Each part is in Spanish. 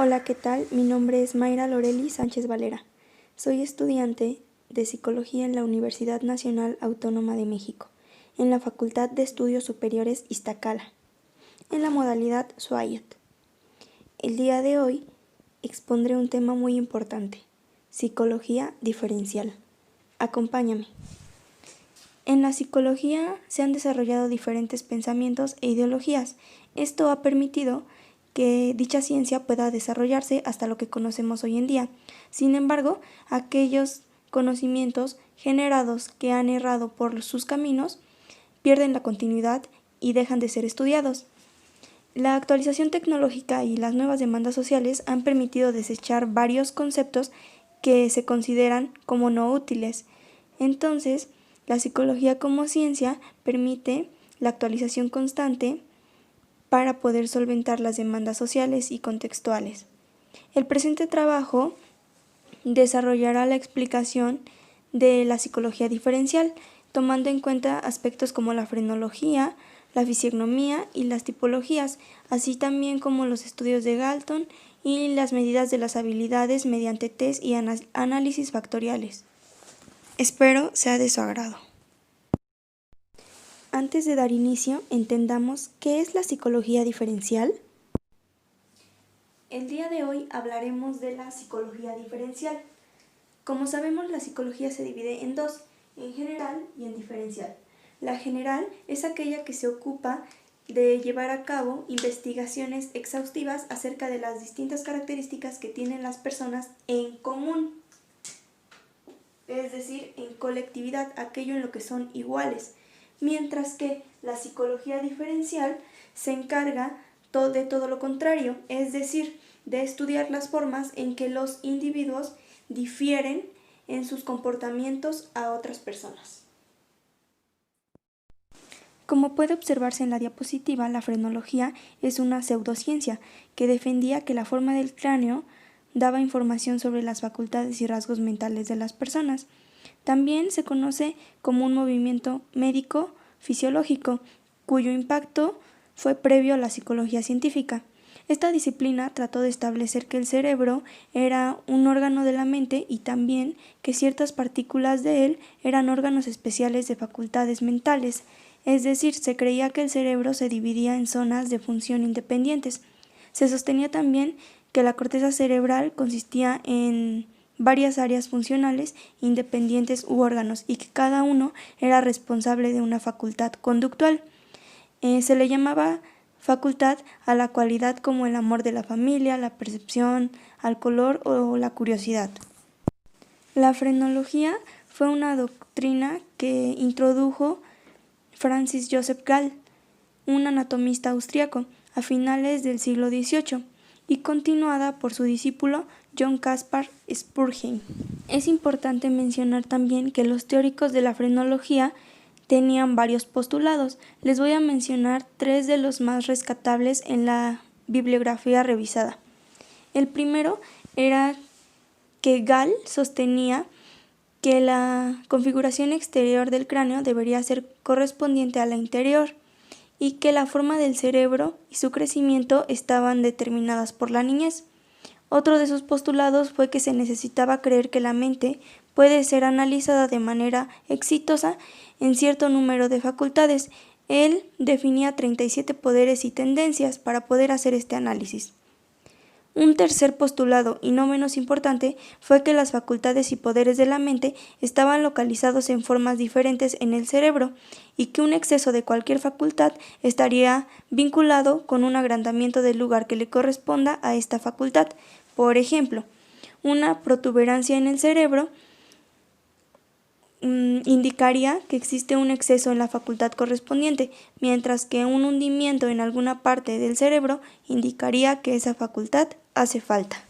Hola, ¿qué tal? Mi nombre es Mayra Loreli Sánchez Valera. Soy estudiante de Psicología en la Universidad Nacional Autónoma de México, en la Facultad de Estudios Superiores Iztacala, en la modalidad SWAYOT. El día de hoy expondré un tema muy importante: psicología diferencial. Acompáñame. En la psicología se han desarrollado diferentes pensamientos e ideologías. Esto ha permitido que dicha ciencia pueda desarrollarse hasta lo que conocemos hoy en día. Sin embargo, aquellos conocimientos generados que han errado por sus caminos pierden la continuidad y dejan de ser estudiados. La actualización tecnológica y las nuevas demandas sociales han permitido desechar varios conceptos que se consideran como no útiles. Entonces, la psicología como ciencia permite la actualización constante para poder solventar las demandas sociales y contextuales. El presente trabajo desarrollará la explicación de la psicología diferencial, tomando en cuenta aspectos como la frenología, la fisiognomía y las tipologías, así también como los estudios de Galton y las medidas de las habilidades mediante test y análisis factoriales. Espero sea de su agrado. Antes de dar inicio, entendamos qué es la psicología diferencial. El día de hoy hablaremos de la psicología diferencial. Como sabemos, la psicología se divide en dos: en general y en diferencial. La general es aquella que se ocupa de llevar a cabo investigaciones exhaustivas acerca de las distintas características que tienen las personas en común, es decir, en colectividad, aquello en lo que son iguales, mientras que la psicología diferencial se encarga de todo lo contrario, es decir, de estudiar las formas en que los individuos difieren en sus comportamientos a otras personas. Como puede observarse en la diapositiva, la frenología es una pseudociencia que defendía que la forma del cráneo daba información sobre las facultades y rasgos mentales de las personas. También se conoce como un movimiento médico-fisiológico, cuyo impacto fue previo a la psicología científica. Esta disciplina trató de establecer que el cerebro era un órgano de la mente y también que ciertas partículas de él eran órganos especiales de facultades mentales, es decir, se creía que el cerebro se dividía en zonas de función independientes. Se sostenía también que la corteza cerebral consistía en varias áreas funcionales independientes u órganos y que cada uno era responsable de una facultad conductual. Se le llamaba facultad a la cualidad como el amor de la familia, la percepción, al color o la curiosidad. La frenología fue una doctrina que introdujo Francis Joseph Gall, un anatomista austriaco, a finales del siglo XVIII, y continuada por su discípulo John Caspar Spurgeon. Es importante mencionar también que los teóricos de la frenología tenían varios postulados. Les voy a mencionar tres de los más rescatables en la bibliografía revisada. El primero era que Gall sostenía que la configuración exterior del cráneo debería ser correspondiente a la interior y que la forma del cerebro y su crecimiento estaban determinadas por la niñez. Otro de sus postulados fue que se necesitaba creer que la mente puede ser analizada de manera exitosa en cierto número de facultades. Él definía 37 poderes y tendencias para poder hacer este análisis. Un tercer postulado, y no menos importante, fue que las facultades y poderes de la mente estaban localizados en formas diferentes en el cerebro y que un exceso de cualquier facultad estaría vinculado con un agrandamiento del lugar que le corresponda a esta facultad. Por ejemplo, una protuberancia en el cerebro indicaría que existe un exceso en la facultad correspondiente, mientras que un hundimiento en alguna parte del cerebro indicaría que esa facultad hace falta.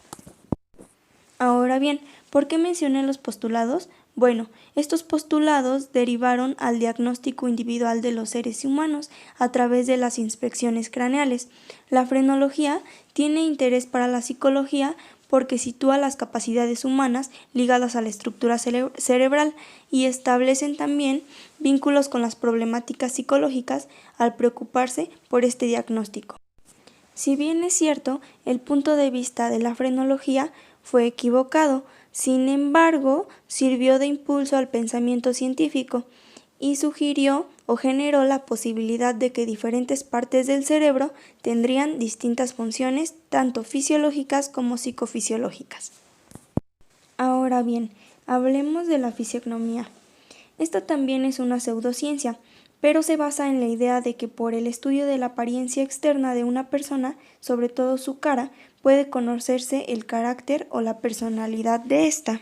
Ahora bien, ¿por qué mencioné los postulados? Bueno, estos postulados derivaron al diagnóstico individual de los seres humanos a través de las inspecciones craneales. La frenología tiene interés para la psicología porque sitúa las capacidades humanas ligadas a la estructura cerebral y establecen también vínculos con las problemáticas psicológicas al preocuparse por este diagnóstico. Si bien es cierto, el punto de vista de la frenología fue equivocado, sin embargo, sirvió de impulso al pensamiento científico y sugirió o generó la posibilidad de que diferentes partes del cerebro tendrían distintas funciones, tanto fisiológicas como psicofisiológicas. Ahora bien, hablemos de la fisiognomía. Esta también es una pseudociencia, pero se basa en la idea de que por el estudio de la apariencia externa de una persona, sobre todo su cara, puede conocerse el carácter o la personalidad de ésta.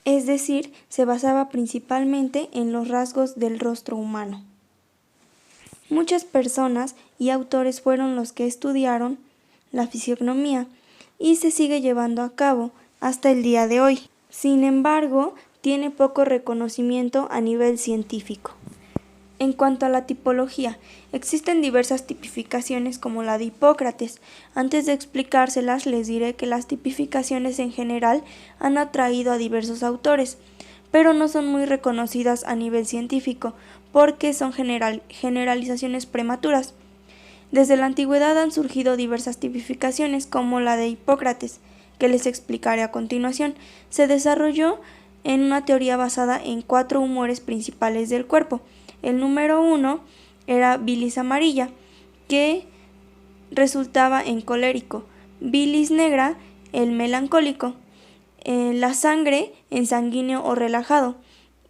Es decir, se basaba principalmente en los rasgos del rostro humano. Muchas personas y autores fueron los que estudiaron la fisiognomía y se sigue llevando a cabo hasta el día de hoy. Sin embargo, tiene poco reconocimiento a nivel científico. En cuanto a la tipología, existen diversas tipificaciones como la de Hipócrates. Antes de explicárselas, les diré que las tipificaciones en general han atraído a diversos autores, pero no son muy reconocidas a nivel científico, porque son generalizaciones prematuras. Desde la antigüedad han surgido diversas tipificaciones como la de Hipócrates, que les explicaré a continuación. Se desarrolló en una teoría basada en 4 humores principales del cuerpo. El número 1 era bilis amarilla, que resultaba en colérico, bilis negra, el melancólico, la sangre en sanguíneo o relajado,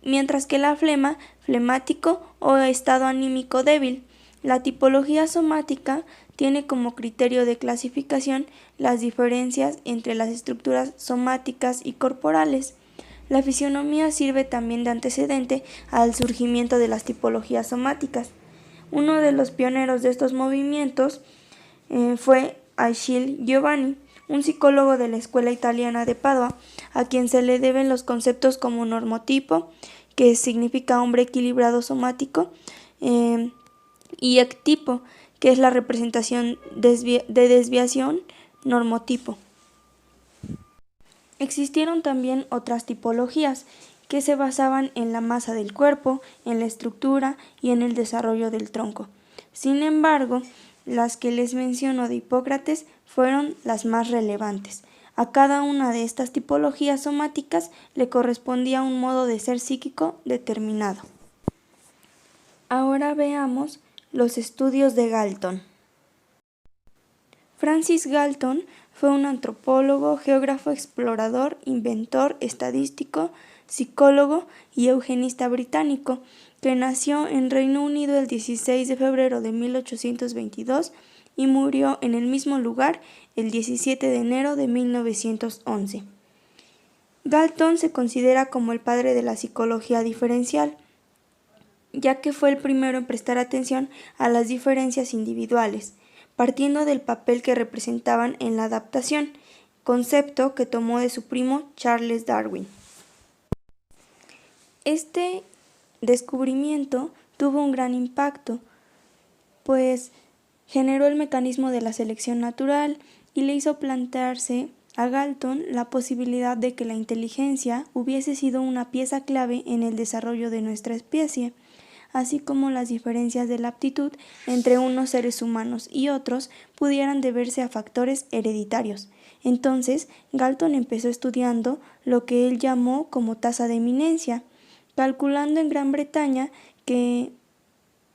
mientras que la flema, flemático o estado anímico débil. La tipología somática tiene como criterio de clasificación las diferencias entre las estructuras somáticas y corporales. La fisionomía sirve también de antecedente al surgimiento de las tipologías somáticas. Uno de los pioneros de estos movimientos fue Achille Giovanni, un psicólogo de la escuela italiana de Padua, a quien se le deben los conceptos como normotipo, que significa hombre equilibrado somático, y ectipo, que es la representación de desviación normotipo. Existieron también otras tipologías que se basaban en la masa del cuerpo, en la estructura y en el desarrollo del tronco. Sin embargo, las que les menciono de Hipócrates fueron las más relevantes. A cada una de estas tipologías somáticas le correspondía un modo de ser psíquico determinado. Ahora veamos los estudios de Galton. Francis Galton fue un antropólogo, geógrafo, explorador, inventor, estadístico, psicólogo y eugenista británico, que nació en Reino Unido el 16 de febrero de 1822 y murió en el mismo lugar el 17 de enero de 1911. Galton se considera como el padre de la psicología diferencial, ya que fue el primero en prestar atención a las diferencias individuales, partiendo del papel que representaban en la adaptación, concepto que tomó de su primo Charles Darwin. Este descubrimiento tuvo un gran impacto, pues generó el mecanismo de la selección natural y le hizo plantearse a Galton la posibilidad de que la inteligencia hubiese sido una pieza clave en el desarrollo de nuestra especie, así como las diferencias de la aptitud entre unos seres humanos y otros pudieran deberse a factores hereditarios. Entonces, Galton empezó estudiando lo que él llamó como tasa de eminencia, calculando en Gran Bretaña que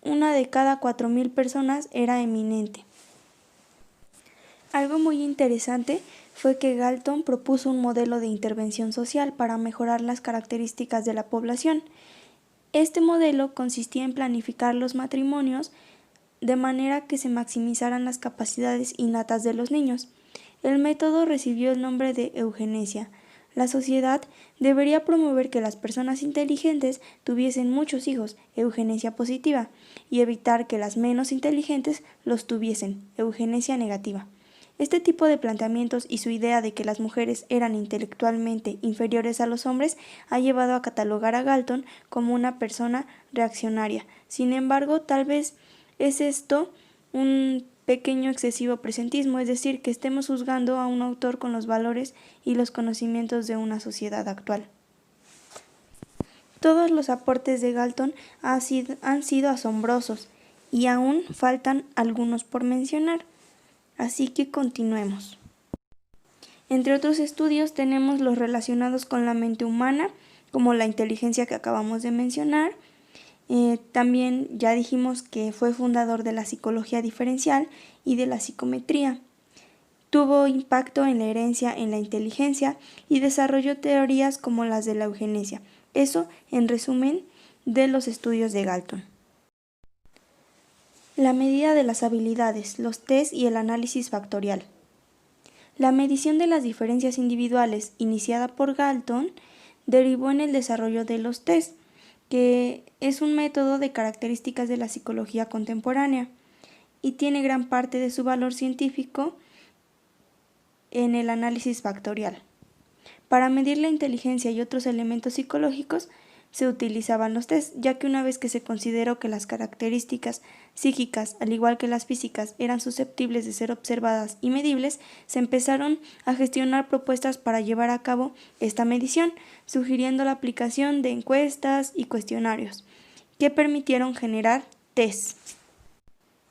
una de cada 4.000 personas era eminente. Algo muy interesante fue que Galton propuso un modelo de intervención social para mejorar las características de la población. Este modelo consistía en planificar los matrimonios de manera que se maximizaran las capacidades innatas de los niños. El método recibió el nombre de eugenesia. La sociedad debería promover que las personas inteligentes tuviesen muchos hijos, eugenesia positiva, y evitar que las menos inteligentes los tuviesen, eugenesia negativa. Este tipo de planteamientos y su idea de que las mujeres eran intelectualmente inferiores a los hombres ha llevado a catalogar a Galton como una persona reaccionaria. Sin embargo, tal vez es esto un pequeño excesivo presentismo, es decir, que estemos juzgando a un autor con los valores y los conocimientos de una sociedad actual. Todos los aportes de Galton han sido asombrosos y aún faltan algunos por mencionar. Así que continuemos. Entre otros estudios tenemos los relacionados con la mente humana, como la inteligencia que acabamos de mencionar. También ya dijimos que fue fundador de la psicología diferencial y de la psicometría. Tuvo impacto en la herencia en la inteligencia y desarrolló teorías como las de la eugenesia. Eso, en resumen, de los estudios de Galton. La medida de las habilidades, los test y el análisis factorial. La medición de las diferencias individuales, iniciada por Galton, derivó en el desarrollo de los test, que es un método de características de la psicología contemporánea y tiene gran parte de su valor científico en el análisis factorial. Para medir la inteligencia y otros elementos psicológicos se utilizaban los test, ya que una vez que se consideró que las características psíquicas, al igual que las físicas, eran susceptibles de ser observadas y medibles, se empezaron a gestionar propuestas para llevar a cabo esta medición, sugiriendo la aplicación de encuestas y cuestionarios, que permitieron generar test.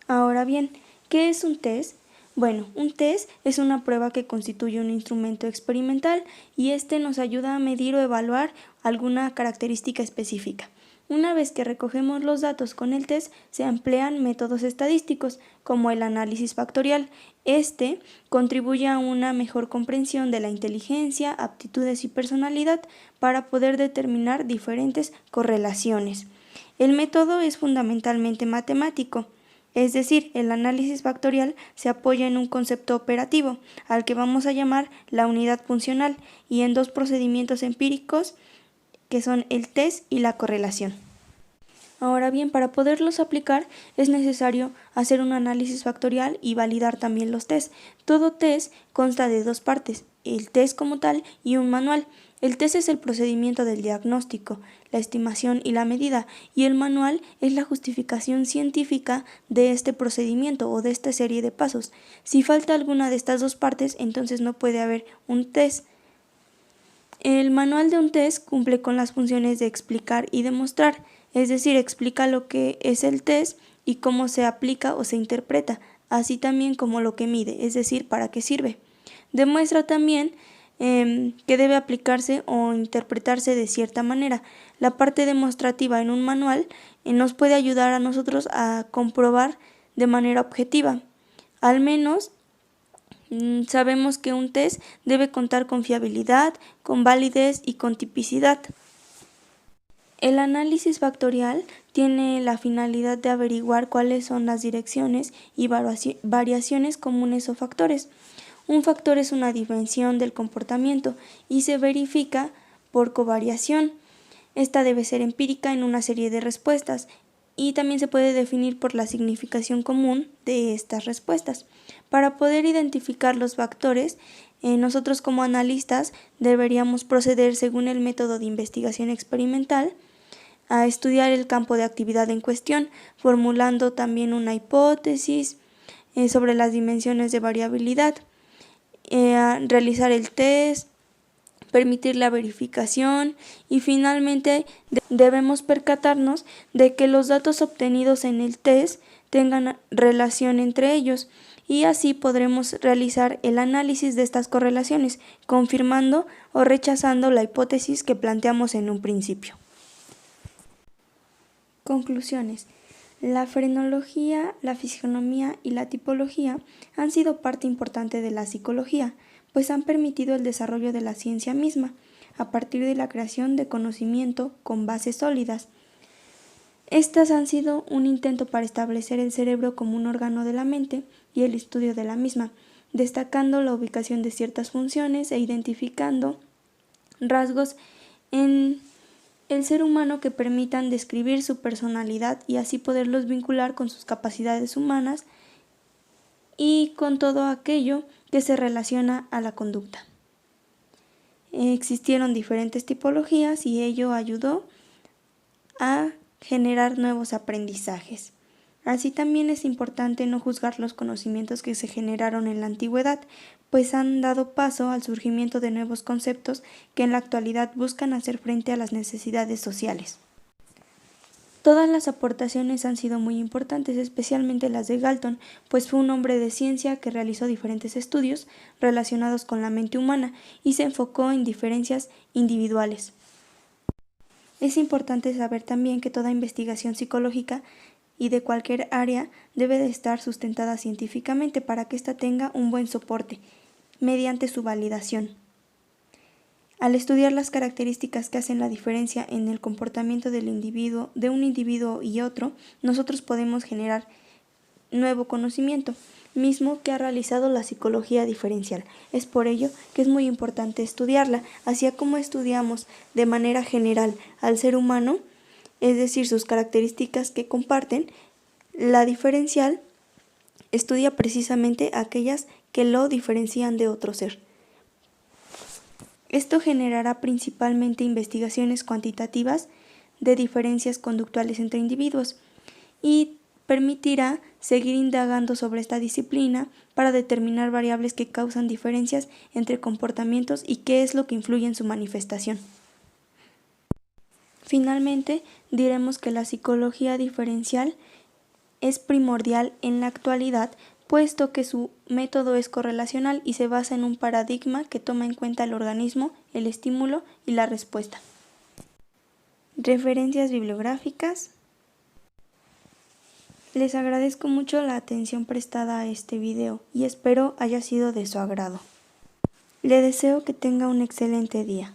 Ahora bien, ¿qué es un test? Bueno, un test es una prueba que constituye un instrumento experimental y este nos ayuda a medir o evaluar alguna característica específica. Una vez que recogemos los datos con el test, se emplean métodos estadísticos, como el análisis factorial. Este contribuye a una mejor comprensión de la inteligencia, aptitudes y personalidad para poder determinar diferentes correlaciones. El método es fundamentalmente matemático. Es decir, el análisis factorial se apoya en un concepto operativo, al que vamos a llamar la unidad funcional, y en dos procedimientos empíricos, que son el test y la correlación. Ahora bien, para poderlos aplicar es necesario hacer un análisis factorial y validar también los test. Todo test consta de dos partes, el test como tal y un manual. El test es el procedimiento del diagnóstico, la estimación y la medida, y el manual es la justificación científica de este procedimiento o de esta serie de pasos. Si falta alguna de estas dos partes, entonces no puede haber un test. El manual de un test cumple con las funciones de explicar y demostrar, es decir, explica lo que es el test y cómo se aplica o se interpreta, así también como lo que mide, es decir, para qué sirve. Demuestra también que debe aplicarse o interpretarse de cierta manera. La parte demostrativa en un manual nos puede ayudar a nosotros a comprobar de manera objetiva. Al menos sabemos que un test debe contar con fiabilidad, con validez y con tipicidad. El análisis factorial tiene la finalidad de averiguar cuáles son las direcciones y variaciones comunes o factores. Un factor es una dimensión del comportamiento y se verifica por covariación. Esta debe ser empírica en una serie de respuestas y también se puede definir por la significación común de estas respuestas. Para poder identificar los factores, nosotros como analistas deberíamos proceder según el método de investigación experimental a estudiar el campo de actividad en cuestión, formulando también una hipótesis sobre las dimensiones de variabilidad, realizar el test, permitir la verificación y finalmente debemos percatarnos de que los datos obtenidos en el test tengan relación entre ellos y así podremos realizar el análisis de estas correlaciones, confirmando o rechazando la hipótesis que planteamos en un principio. Conclusiones. La frenología, la fisionomía y la tipología han sido parte importante de la psicología, pues han permitido el desarrollo de la ciencia misma, a partir de la creación de conocimiento con bases sólidas. Estas han sido un intento para establecer el cerebro como un órgano de la mente y el estudio de la misma, destacando la ubicación de ciertas funciones e identificando rasgos en el ser humano que permitan describir su personalidad y así poderlos vincular con sus capacidades humanas y con todo aquello que se relaciona a la conducta. Existieron diferentes tipologías y ello ayudó a generar nuevos aprendizajes. Así también es importante no juzgar los conocimientos que se generaron en la antigüedad, pues han dado paso al surgimiento de nuevos conceptos que en la actualidad buscan hacer frente a las necesidades sociales. Todas las aportaciones han sido muy importantes, especialmente las de Galton, pues fue un hombre de ciencia que realizó diferentes estudios relacionados con la mente humana y se enfocó en diferencias individuales. Es importante saber también que toda investigación psicológica y de cualquier área debe de estar sustentada científicamente para que ésta tenga un buen soporte mediante su validación. Al estudiar las características que hacen la diferencia en el comportamiento de un individuo y otro, nosotros podemos generar nuevo conocimiento, mismo que ha realizado la psicología diferencial. Es por ello que es muy importante estudiarla, así como estudiamos de manera general al ser humano, es decir, sus características que comparten. La diferencial estudia precisamente aquellas que lo diferencian de otro ser. Esto generará principalmente investigaciones cuantitativas de diferencias conductuales entre individuos y permitirá seguir indagando sobre esta disciplina para determinar variables que causan diferencias entre comportamientos y qué es lo que influye en su manifestación. Finalmente, diremos que la psicología diferencial es primordial en la actualidad, puesto que su método es correlacional y se basa en un paradigma que toma en cuenta el organismo, el estímulo y la respuesta. Referencias bibliográficas. Les agradezco mucho la atención prestada a este video y espero haya sido de su agrado. Le deseo que tenga un excelente día.